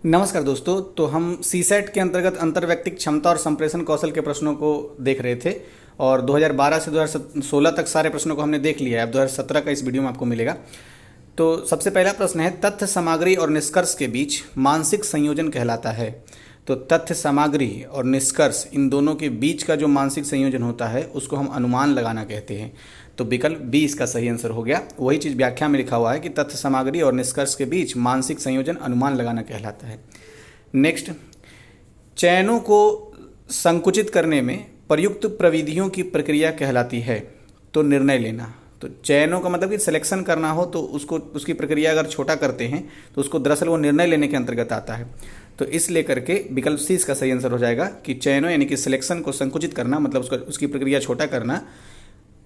नमस्कार दोस्तों। तो हम सीसेट के अंतर्गत अंतर्वैयक्तिक क्षमता और संप्रेषण कौशल के प्रश्नों को देख रहे थे और 2012 से 2016 तक सारे प्रश्नों को हमने देख लिया है। अब 2017 का इस वीडियो में आपको मिलेगा। तो सबसे पहला प्रश्न है, तथ्य सामग्री और निष्कर्ष के बीच मानसिक संयोजन कहलाता है। तो तथ्य सामग्री और निष्कर्ष इन दोनों के बीच का जो मानसिक संयोजन होता है उसको हम अनुमान लगाना कहते हैं। तो विकल्प बी इसका सही आंसर हो गया। वही चीज़ व्याख्या में लिखा हुआ है कि तथ्य सामग्री और निष्कर्ष के बीच मानसिक संयोजन अनुमान लगाना कहलाता है। नेक्स्ट, चयनों को संकुचित करने में प्रयुक्त प्रविधियों की प्रक्रिया कहलाती है। तो निर्णय लेना। तो चयनों का मतलब कि सिलेक्शन करना हो तो उसकी प्रक्रिया अगर छोटा करते हैं तो उसको दरअसल वो निर्णय लेने के अंतर्गत आता है। तो इस लेकर के विकल्प सी इसका सही आंसर हो जाएगा कि चयनों यानी कि सिलेक्शन को संकुचित करना मतलब उसकी प्रक्रिया छोटा करना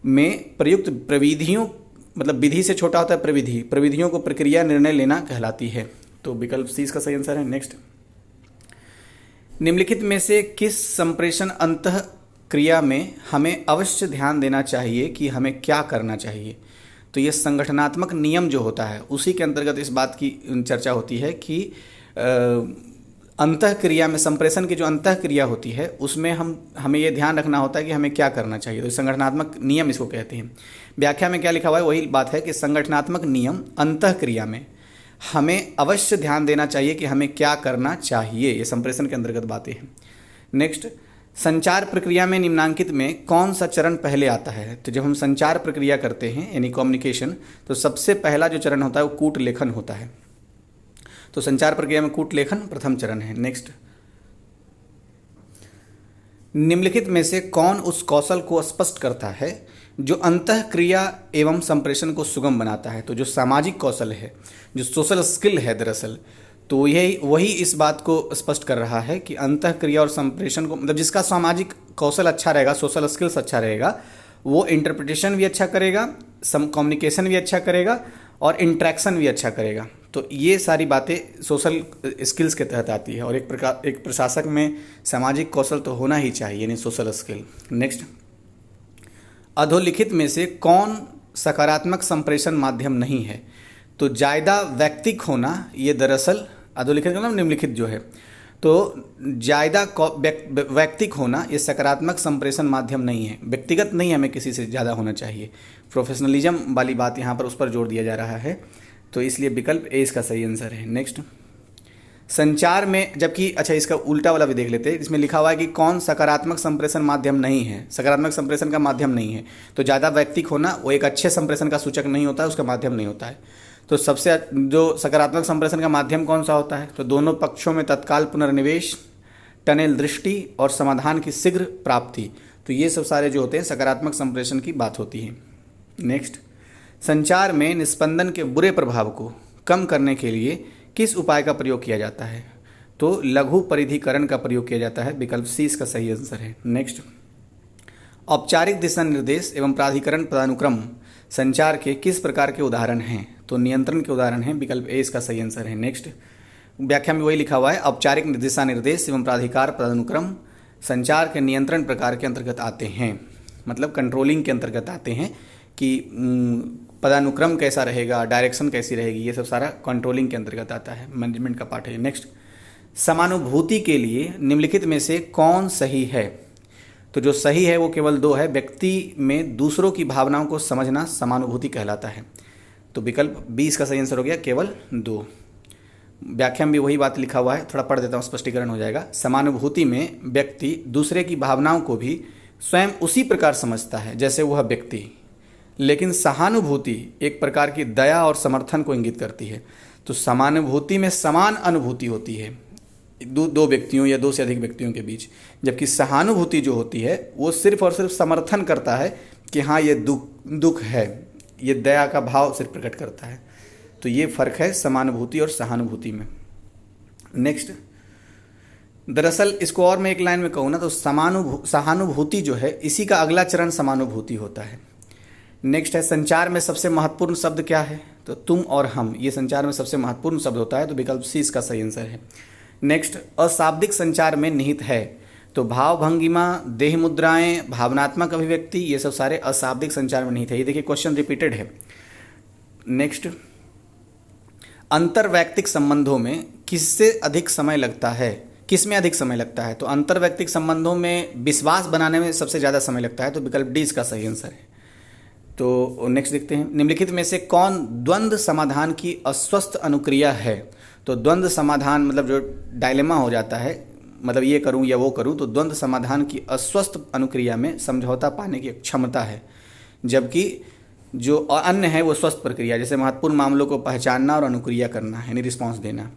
में प्रयुक्त प्रविधियों मतलब विधि से छोटा होता है प्रविधियों को प्रक्रिया निर्णय लेना कहलाती है। तो विकल्प सी इसका सही आंसर है। नेक्स्ट, निम्नलिखित में से किस संप्रेषण अंतः क्रिया में हमें अवश्य ध्यान देना चाहिए कि हमें क्या करना चाहिए। तो ये संगठनात्मक नियम जो होता है उसी के अंतर्गत इस बात की चर्चा होती है कि अंतः क्रिया में संप्रेषण की जो अंतः क्रिया होती है उसमें हमें ये ध्यान रखना होता है कि हमें क्या करना चाहिए। तो संगठनात्मक नियम इसको कहते हैं। व्याख्या में क्या लिखा हुआ है वही बात है कि संगठनात्मक नियम अंतः क्रिया में हमें अवश्य ध्यान देना चाहिए कि हमें क्या करना चाहिए। ये संप्रेषण के अंतर्गत बातें हैं। नेक्स्ट, संचार प्रक्रिया में निम्नांकित में कौन सा चरण पहले आता है। तो जब हम संचार प्रक्रिया करते हैं यानी कम्युनिकेशन तो सबसे पहला जो चरण होता है वो कूट लेखन होता है। तो संचार प्रक्रिया में कूट लेखन प्रथम चरण है। नेक्स्ट, निम्नलिखित में से कौन उस कौशल को स्पष्ट करता है जो अंतः क्रिया एवं संप्रेषण को सुगम बनाता है। तो जो सामाजिक कौशल है जो सोशल स्किल है दरअसल तो यही वही इस बात को स्पष्ट कर रहा है कि अंतः क्रिया और संप्रेषण को मतलब जिसका सामाजिक कौशल अच्छा रहेगा सोशल स्किल्स अच्छा रहेगा वो इंटरप्रिटेशन भी अच्छा करेगा कम्युनिकेशन भी अच्छा करेगा और इंट्रैक्शन भी अच्छा करेगा। तो ये सारी बातें सोशल स्किल्स के तहत आती है और एक प्रशासक में सामाजिक कौशल तो होना ही चाहिए यानी सोशल स्किल। नेक्स्ट, अधोलिखित में से कौन सकारात्मक संप्रेषण माध्यम नहीं है। तो ज्यादा वैयक्तिक होना ये दरअसल अधोलिखित का मतलब निम्नलिखित जो है तो ज्यादा वैयक्तिक होना ये सकारात्मक संप्रेषण माध्यम नहीं है। व्यक्तिगत नहीं हमें किसी से ज़्यादा होना चाहिए। प्रोफेशनलिज्म वाली बात यहाँ पर उस पर जोर दिया जा रहा है। तो इसलिए विकल्प ए इसका सही आंसर है। नेक्स्ट, संचार में जबकि अच्छा इसका उल्टा वाला भी देख लेते हैं। इसमें लिखा हुआ है कि कौन सकारात्मक संप्रेषण माध्यम नहीं है। सकारात्मक संप्रेषण का माध्यम नहीं है तो ज़्यादा वैयक्तिक होना वो एक अच्छे संप्रेषण का सूचक नहीं होता है उसका माध्यम नहीं होता है। तो सबसे जो सकारात्मक संप्रेषण का माध्यम कौन सा होता है तो दोनों पक्षों में तत्काल पुनर्निवेश टनल दृष्टि और समाधान की शीघ्र प्राप्ति। तो ये सब सारे जो होते हैं सकारात्मक संप्रेषण की बात होती है। नेक्स्ट, संचार में निस्पंदन के बुरे प्रभाव को कम करने के लिए किस उपाय का प्रयोग किया जाता है। तो लघु परिधिकरण का प्रयोग किया जाता है। विकल्प सी इसका सही आंसर है। नेक्स्ट, औपचारिक दिशा निर्देश एवं प्राधिकरण पदानुक्रम संचार के किस प्रकार के उदाहरण हैं। तो नियंत्रण के उदाहरण हैं। विकल्प ए इसका सही आंसर है। नेक्स्ट, व्याख्या में वही लिखा हुआ है औपचारिक दिशा निर्देश एवं प्राधिकार पदानुक्रम संचार के नियंत्रण प्रकार के अंतर्गत आते हैं मतलब कंट्रोलिंग के अंतर्गत आते हैं कि पदानुक्रम कैसा रहेगा डायरेक्शन कैसी रहेगी ये सब सारा कंट्रोलिंग के अंतर्गत आता है मैनेजमेंट का पार्ट है। नेक्स्ट, समानुभूति के लिए निम्नलिखित में से कौन सही है। तो जो सही है वो केवल दो है। व्यक्ति में दूसरों की भावनाओं को समझना समानुभूति कहलाता है। तो विकल्प बी इसका सही आंसर हो गया केवल दो। व्याख्या में भी वही बात लिखा हुआ है। थोड़ा पढ़ देता हूँ स्पष्टीकरण हो जाएगा। समानुभूति में व्यक्ति दूसरे की भावनाओं को भी स्वयं उसी प्रकार समझता है जैसे वह व्यक्ति, लेकिन सहानुभूति एक प्रकार की दया और समर्थन को इंगित करती है। तो समानुभूति में समान अनुभूति होती है दो व्यक्तियों या दो से अधिक व्यक्तियों के बीच, जबकि सहानुभूति जो होती है वो सिर्फ और सिर्फ समर्थन करता है कि हाँ ये दुख है, ये दया का भाव सिर्फ प्रकट करता है। तो ये फर्क है समानुभूति और सहानुभूति में। नेक्स्ट, दरअसल इसको और मैं एक लाइन में कहूँ ना तो सहानुभूति जो है इसी का अगला चरण समानुभूति होता है। नेक्स्ट है, संचार में सबसे महत्वपूर्ण शब्द क्या है। तो तुम और हम ये संचार में सबसे महत्वपूर्ण शब्द होता है। तो विकल्प सी इसका सही आंसर है। नेक्स्ट, अशाब्दिक संचार में निहित है। तो भाव भंगिमा देह मुद्राएं भावनात्मक अभिव्यक्ति ये सब सारे अशाब्दिक संचार में निहित है। ये देखिए क्वेश्चन रिपीटेड है। नेक्स्ट, अंतर्वैयक्तिक संबंधों में किससे अधिक समय लगता है, किस में अधिक समय लगता है? तो अंतर्वैयक्तिक संबंधों में विश्वास बनाने में सबसे ज़्यादा समय लगता है, तो विकल्प डी इसका सही आंसर है। तो नेक्स्ट देखते हैं, निम्नलिखित में से कौन द्वंद्व समाधान की अस्वस्थ अनुक्रिया है? तो द्वंद्व समाधान मतलब जो डायलेमा हो जाता है, मतलब ये करूं या वो करूं, तो द्वंद्व समाधान की अस्वस्थ अनुक्रिया में समझौता पाने की क्षमता है, जबकि जो अन्य है वो स्वस्थ प्रक्रिया, जैसे महत्वपूर्ण मामलों को पहचानना और अनुक्रिया करना यानी रिस्पॉन्स देना।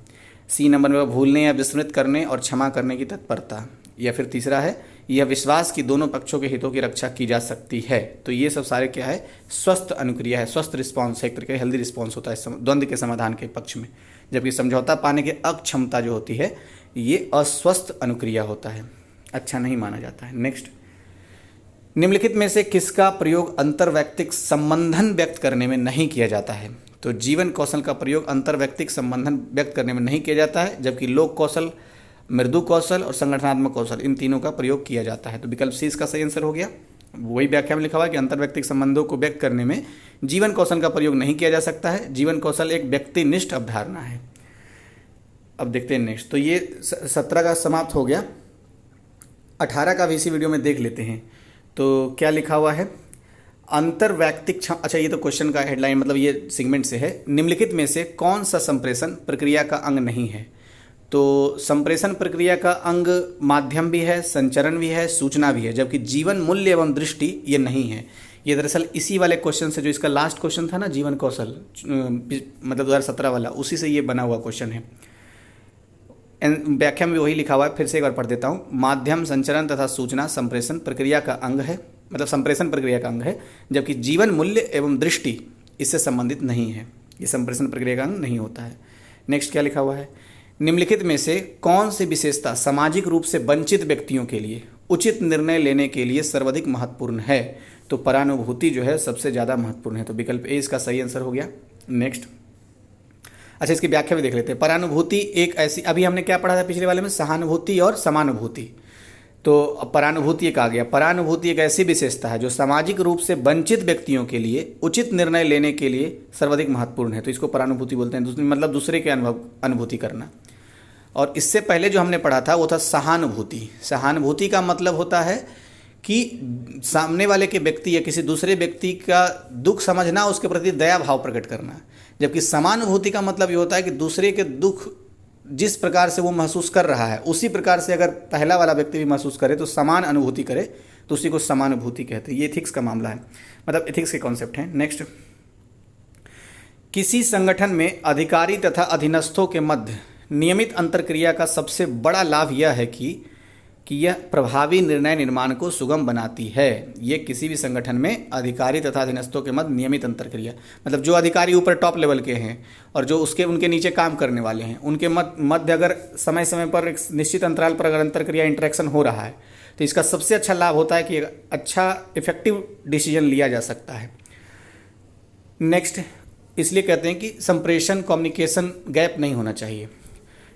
सी नंबर में भूलने या विस्मृत करने और क्षमा करने की तत्परता। या फिर तीसरा है यह विश्वास कि दोनों पक्षों के हितों की रक्षा की जा सकती है। तो ये सब सारे क्या है, स्वस्थ अनुक्रिया है, स्वस्थ रिस्पॉन्स है, एक तरीके का हेल्दी रिस्पॉन्स होता है द्वंद्व के समाधान के पक्ष में। जबकि समझौता पाने की अक्षमता जो होती है ये अस्वस्थ अनुक्रिया होता है, अच्छा नहीं माना जाता है। नेक्स्ट, निम्नलिखित में से किसका प्रयोग अंतर्वैयक्तिक संबंधन व्यक्त करने में नहीं किया जाता है? तो जीवन कौशल का प्रयोग अंतर्वैयक्तिक संबंधन व्यक्त करने में नहीं किया जाता है, जबकि लोक कौशल, मृदु कौशल और संगठनात्मक कौशल इन तीनों का प्रयोग किया जाता है। तो विकल्प सी इसका सही आंसर हो गया। वही व्याख्या में लिखा हुआ है कि अंतर्वैयक्तिक संबंधों को व्यक्त करने में जीवन कौशल का प्रयोग नहीं किया जा सकता है। जीवन कौशल एक व्यक्तिनिष्ठ अवधारणा है। अब देखते हैं नेक्स्ट, तो ये 17 का समाप्त हो गया, 18 का भी इसी वीडियो में देख लेते हैं। तो क्या लिखा हुआ है, अंतर्वैयक्तिक, अच्छा ये तो क्वेश्चन का हेडलाइन मतलब ये सेगमेंट से है। निम्नलिखित में से कौन सा संप्रेषण प्रक्रिया का अंग नहीं है? तो संप्रेषण प्रक्रिया का अंग माध्यम भी है, संचरण भी है, सूचना भी है, जबकि जीवन मूल्य एवं दृष्टि ये नहीं है। ये दरअसल इसी वाले क्वेश्चन से, जो इसका लास्ट क्वेश्चन था ना जीवन कौशल, मतलब 2017 वाला, उसी से ये बना हुआ क्वेश्चन है। व्याख्या में वही लिखा हुआ है, फिर से एक बार पढ़ देता हूँ। माध्यम, संचरण तथा सूचना संप्रेषण प्रक्रिया का अंग है, मतलब संप्रेषण प्रक्रिया का अंग है, जबकि जीवन मूल्य एवं दृष्टि इससे संबंधित नहीं है, ये संप्रेषण प्रक्रिया का अंग नहीं होता है। नेक्स्ट क्या लिखा हुआ है, निम्नलिखित में से कौन सी विशेषता सामाजिक रूप से वंचित व्यक्तियों के लिए उचित निर्णय लेने के लिए सर्वाधिक महत्वपूर्ण है? तो परानुभूति जो है सबसे ज़्यादा महत्वपूर्ण है, तो विकल्प ए इसका सही आंसर हो गया। नेक्स्ट, अच्छा इसकी व्याख्या भी देख लेते हैं। परानुभूति एक ऐसी, अभी हमने क्या पढ़ा था पिछले वाले में, सहानुभूति और समानुभूति, तो परानुभूति एक आ गया। परानुभूति एक ऐसी विशेषता है जो सामाजिक रूप से वंचित व्यक्तियों के लिए उचित निर्णय लेने के लिए सर्वाधिक महत्वपूर्ण है, तो इसको परानुभूति बोलते हैं, मतलब दूसरे के अनुभूति करना। और इससे पहले जो हमने पढ़ा था वो था सहानुभूति। सहानुभूति का मतलब होता है कि सामने वाले के व्यक्ति या किसी दूसरे व्यक्ति का दुख समझना, उसके प्रति दया भाव प्रकट करना। जबकि समानुभूति का मतलब ये होता है कि दूसरे के दुख जिस प्रकार से वो महसूस कर रहा है उसी प्रकार से अगर पहला वाला व्यक्ति भी महसूस करे तो समान अनुभूति करे, तो उसी को समानुभूति कहते हैं। ये एथिक्स का मामला है, मतलब एथिक्स के कॉन्सेप्ट हैं। नेक्स्ट, किसी संगठन में अधिकारी तथा अधीनस्थों के मध्य नियमित अंतरक्रिया का सबसे बड़ा लाभ यह है कि यह प्रभावी निर्णय निर्माण को सुगम बनाती है। ये किसी भी संगठन में अधिकारी तथा अधीनस्थों के मध्य नियमित अंतरक्रिया, मतलब जो अधिकारी ऊपर टॉप लेवल के हैं और जो उनके नीचे काम करने वाले हैं, उनके मध्य अगर समय समय पर एक निश्चित अंतराल पर अगर अंतरक्रिया इंटरेक्शन हो रहा है तो इसका सबसे अच्छा लाभ होता है कि अच्छा इफेक्टिव डिसीजन लिया जा सकता है। नेक्स्ट, इसलिए कहते हैं कि संप्रेषण कम्युनिकेशन गैप नहीं होना चाहिए।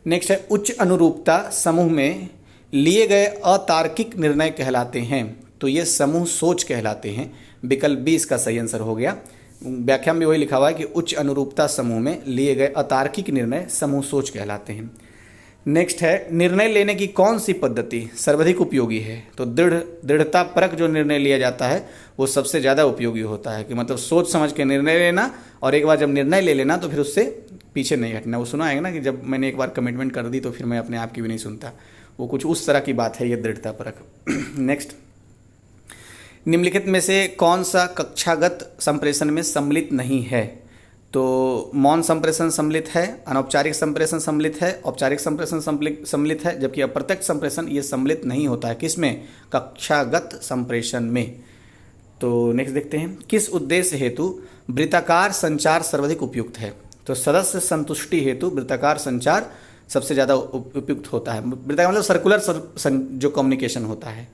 नेक्स्ट है, उच्च अनुरूपता समूह में लिए गए अतार्किक निर्णय कहलाते हैं, तो ये समूह सोच कहलाते हैं। विकल्प बी इसका सही आंसर हो गया। व्याख्या में वही लिखा हुआ है कि उच्च अनुरूपता समूह में लिए गए अतार्किक निर्णय समूह सोच कहलाते हैं। नेक्स्ट है, निर्णय लेने की कौन सी पद्धति सर्वाधिक उपयोगी है? तो दृढ़ता परक जो निर्णय लिया जाता है वो सबसे ज़्यादा उपयोगी होता है, कि मतलब सोच समझ के निर्णय लेना, और एक बार जब निर्णय ले लेना तो फिर उससे पीछे नहीं हटना। वो सुना है ना कि जब मैंने एक बार कमिटमेंट कर दी तो फिर मैं अपने आप की भी नहीं सुनता, वो कुछ उस तरह की बात है ये दृढ़ता परक। नेक्स्ट, निम्नलिखित में से कौन सा कक्षागत संप्रेषण में सम्मिलित नहीं है? तो मौन संप्रेषण सम्मिलित है, अनौपचारिक संप्रेषण सम्मिलित है, औपचारिक संप्रेषण सम्मिलित है, जबकि अप्रत्यक्ष संप्रेषण ये सम्मिलित नहीं होता है। किसमें? कक्षागत संप्रेषण में। तो नेक्स्ट देखते हैं, किस उद्देश्य हेतु वृत्ताकार संचार सर्वाधिक उपयुक्त है? तो सदस्य संतुष्टि हेतु वृत्ताकार संचार सबसे ज़्यादा उपयुक्त होता है। वृत्ताकार मतलब सर्कुलर जो कम्युनिकेशन होता है,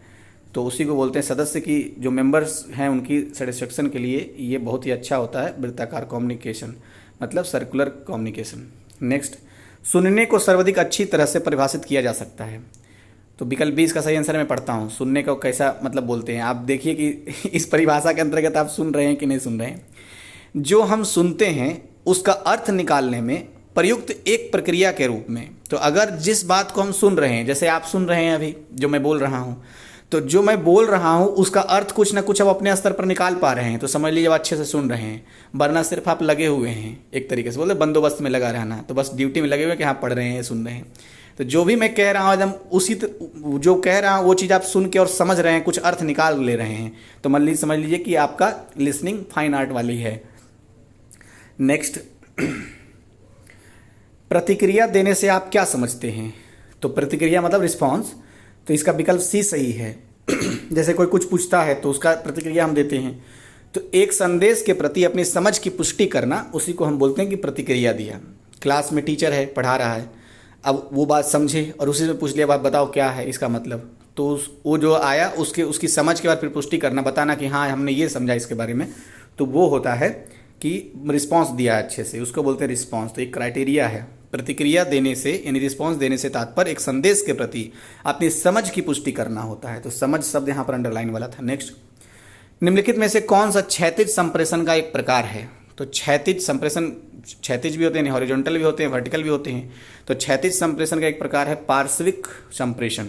तो उसी को बोलते हैं। सदस्य की जो मेंबर्स हैं उनकी सेटिस्फेक्शन के लिए ये बहुत ही अच्छा होता है वृत्ताकार कम्युनिकेशन, मतलब सर्कुलर कम्युनिकेशन। नेक्स्ट, सुनने को सर्वाधिक अच्छी तरह से परिभाषित किया जा सकता है। तो विकल्प बी इसका सही आंसर मैं पढ़ता हूँ। सुनने को कैसा मतलब बोलते हैं, आप देखिए कि इस परिभाषा के अंतर्गत आप सुन रहे हैं कि नहीं सुन रहे हैं। जो हम सुनते हैं उसका अर्थ निकालने में प्रयुक्त एक प्रक्रिया के रूप में। तो अगर जिस बात को हम सुन रहे हैं, जैसे आप सुन रहे हैं अभी जो मैं बोल रहा हूँ, तो जो मैं बोल रहा हूँ उसका अर्थ कुछ ना कुछ आप अपने स्तर पर निकाल पा रहे हैं, तो समझ लीजिए आप अच्छे से सुन रहे हैं। वरना सिर्फ आप लगे हुए हैं, एक तरीके से बोले बंदोबस्त में लगा रहना, तो बस ड्यूटी में लगे हुए कि हाँ पढ़ रहे हैं, सुन रहे हैं। तो जो भी मैं कह रहा हूँ एकदम जो कह रहा हूँ वो चीज़ आप सुन के और समझ रहे हैं, कुछ अर्थ निकाल ले रहे हैं, तो समझ लीजिए कि आपका लिसनिंग फाइन आर्ट वाली है। नेक्स्ट, प्रतिक्रिया देने से आप क्या समझते हैं? तो प्रतिक्रिया मतलब रिस्पॉन्स, तो इसका विकल्प सी सही है। जैसे कोई कुछ पूछता है तो उसका प्रतिक्रिया हम देते हैं। तो एक संदेश के प्रति अपनी समझ की पुष्टि करना, उसी को हम बोलते हैं कि प्रतिक्रिया दिया। क्लास में टीचर है, पढ़ा रहा है, अब वो बात समझे और उसी से पूछ लिया बात बताओ क्या है इसका मतलब, तो वो जो आया उसकी समझ के बाद फिर पुष्टि करना, बताना कि हाँ हमने ये समझा इसके बारे में, तो वो होता है कि रिस्पॉन्स दिया अच्छे से, उसको बोलते हैं रिस्पॉन्स। तो एक क्राइटेरिया है। प्रतिक्रिया देने से यानी रिस्पॉन्स देने से तात्पर्य एक संदेश के प्रति अपनी समझ की पुष्टि करना होता है। तो समझ शब्द यहाँ पर अंडरलाइन वाला था। नेक्स्ट, निम्नलिखित में से कौन सा क्षैतिज संप्रेषण का एक प्रकार है? तो क्षैतिज संप्रेषण, क्षैतिज भी होते हैं, हॉरिजॉन्टल भी होते हैं, वर्टिकल भी होते हैं। तो क्षैतिज संप्रेषण का एक प्रकार है पार्श्विक संप्रेषण।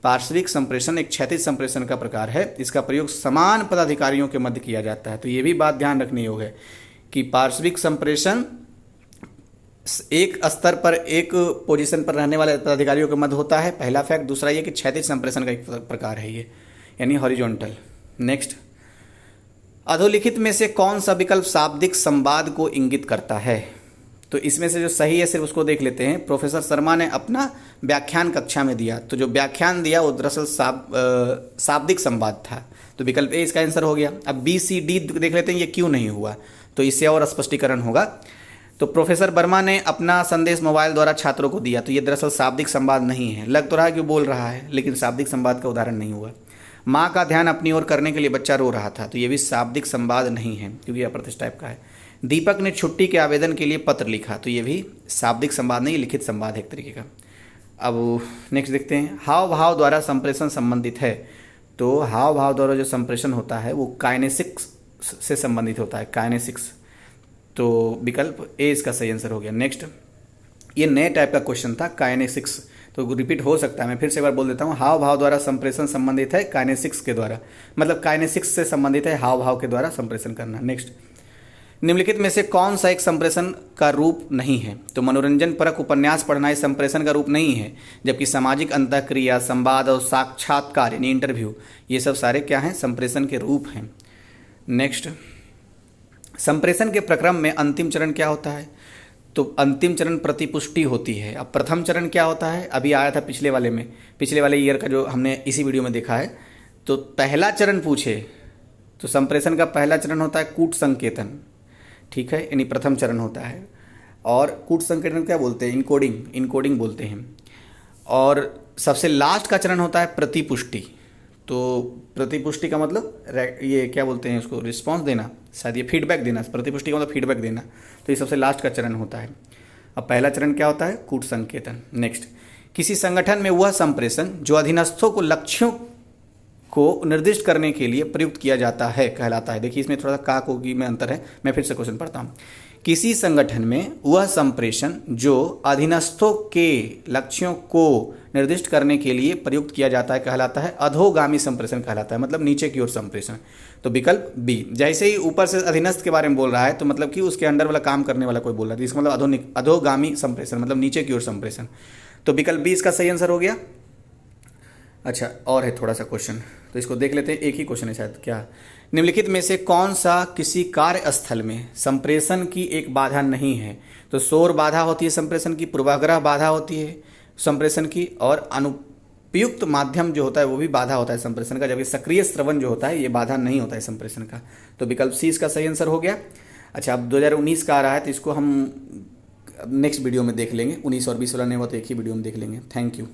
पार्श्विक संप्रेषण एक क्षैतिज संप्रेषण का प्रकार है। इसका प्रयोग समान पदाधिकारियों के मध्य किया जाता है। तो ये भी बात ध्यान रखने योग्य है कि पार्श्विक संप्रेषण एक स्तर पर, एक पोजीशन पर रहने वाले पदाधिकारियों के मध्य होता है, पहला फैक्ट। दूसरा ये कि क्षैतिज संप्रेषण का एक प्रकार है ये, यानी हॉरिजॉन्टल। नेक्स्ट, अधोलिखित में से कौन सा विकल्प शाब्दिक संवाद को इंगित करता है? तो इसमें से जो सही है सिर्फ उसको देख लेते हैं। प्रोफेसर शर्मा ने अपना व्याख्यान कक्षा में दिया, तो जो व्याख्यान दिया वो दरअसल शाब्दिक संवाद था, तो विकल्प ए इसका आंसर हो गया। अब बी सी डी देख लेते हैं, ये क्यों नहीं हुआ, तो इससे और स्पष्टीकरण होगा। तो प्रोफेसर वर्मा ने अपना संदेश मोबाइल द्वारा छात्रों को दिया, तो ये दरअसल शाब्दिक संवाद नहीं है। लग तो रहा है कि बोल रहा है, लेकिन शाब्दिक संवाद का उदाहरण नहीं हुआ। माँ का ध्यान अपनी ओर करने के लिए बच्चा रो रहा था, तो ये भी शाब्दिक संवाद नहीं है, क्योंकि अप्रत्यक्ष टाइप का है। दीपक ने छुट्टी के आवेदन के लिए पत्र लिखा, तो ये भी शाब्दिक संवाद नहीं, लिखित संवाद है एक तरीके का। अब नेक्स्ट देखते हैं, हाव भाव द्वारा संप्रेषण संबंधित है। तो हाव भाव द्वारा जो संप्रेषण होता है वो काइनेसिक्स से संबंधित होता है, काइनेसिक्स। तो विकल्प ए इसका सही आंसर हो गया। नेक्स्ट, ये नए टाइप का क्वेश्चन था, काइनेसिक्स, तो रिपीट हो सकता है, मैं फिर से एक बार बोल देता हूँ। हाव भाव द्वारा संप्रेषण संबंधित है काइनेसिक्स के द्वारा, मतलब काइनेसिक्स से संबंधित है हाव भाव के द्वारा संप्रेषण करना। नेक्स्ट, निम्नलिखित में से कौन सा एक संप्रेषण का रूप नहीं है? तो मनोरंजन परक उपन्यास पढ़ना इस संप्रेषण का रूप नहीं है, जबकि सामाजिक अंतःक्रिया, संवाद और साक्षात्कार यानी इंटरव्यू, ये सब सारे क्या हैं? संप्रेषण के रूप हैं। नेक्स्ट, संप्रेषण के प्रक्रम में अंतिम चरण क्या होता है? तो अंतिम चरण प्रतिपुष्टि होती है। अब प्रथम चरण क्या होता है? अभी आया था पिछले वाले ईयर का, जो हमने इसी वीडियो में देखा है। तो पहला चरण पूछे तो संप्रेषण का पहला चरण होता है कूट संकेतन, ठीक है, यानी प्रथम चरण होता है। और कूट संकेतन क्या बोलते हैं? इनकोडिंग बोलते हैं। और सबसे लास्ट का चरण होता है प्रतिपुष्टि। तो प्रतिपुष्टि का मतलब ये क्या बोलते हैं उसको? रिस्पॉन्स देना, शायद ये फीडबैक देना। प्रतिपुष्टि का मतलब फीडबैक देना, तो ये सबसे लास्ट का चरण होता है। अब पहला चरण क्या होता है? कूट संकेतन। नेक्स्ट, किसी संगठन में वह संप्रेषण जो अधीनस्थों को लक्ष्यों को निर्दिष्ट करने के लिए प्रयुक्त किया जाता है कहलाता है। देखिए इसमें थोड़ा सा का को की में अंतर है, मैं फिर से क्वेश्चन पढ़ता हूँ। किसी संगठन में वह संप्रेषण जो अधीनस्थों के लक्ष्यों को निर्दिष्ट करने के लिए प्रयुक्त किया जाता है कहलाता है अधोगामी संप्रेषण कहलाता है, मतलब नीचे की ओर संप्रेषण। तो विकल्प बी। जैसे ही ऊपर से अधीनस्थ के बारे में बोल रहा है तो मतलब कि उसके अंडर वाला काम करने वाला कोई बोल रहा है, इसका मतलब अधोगामी संप्रेषण मतलब नीचे की ओर संप्रेषण। तो विकल्प बी इसका सही आंसर हो गया। अच्छा, और है थोड़ा सा क्वेश्चन, तो इसको देख लेते हैं। एक ही क्वेश्चन है शायद। क्या निम्नलिखित में से कौन सा किसी कार्यस्थल में संप्रेषण की एक बाधा नहीं है? तो शोर बाधा होती है संप्रेषण की, पूर्वाग्रह बाधा होती है संप्रेषण की, और अनुपयुक्त माध्यम जो होता है वो भी बाधा होता है संप्रेषण का, जबकि सक्रिय श्रवण जो होता है ये बाधा नहीं होता है संप्रेषण का। तो विकल्प सी इसका सही आंसर हो गया। अच्छा, अब 2019 का आ रहा है तो इसको हम नेक्स्ट वीडियो में देख लेंगे। 19 और 20 वाला नहीं हुआ तो एक ही वीडियो में देख लेंगे। Thank you.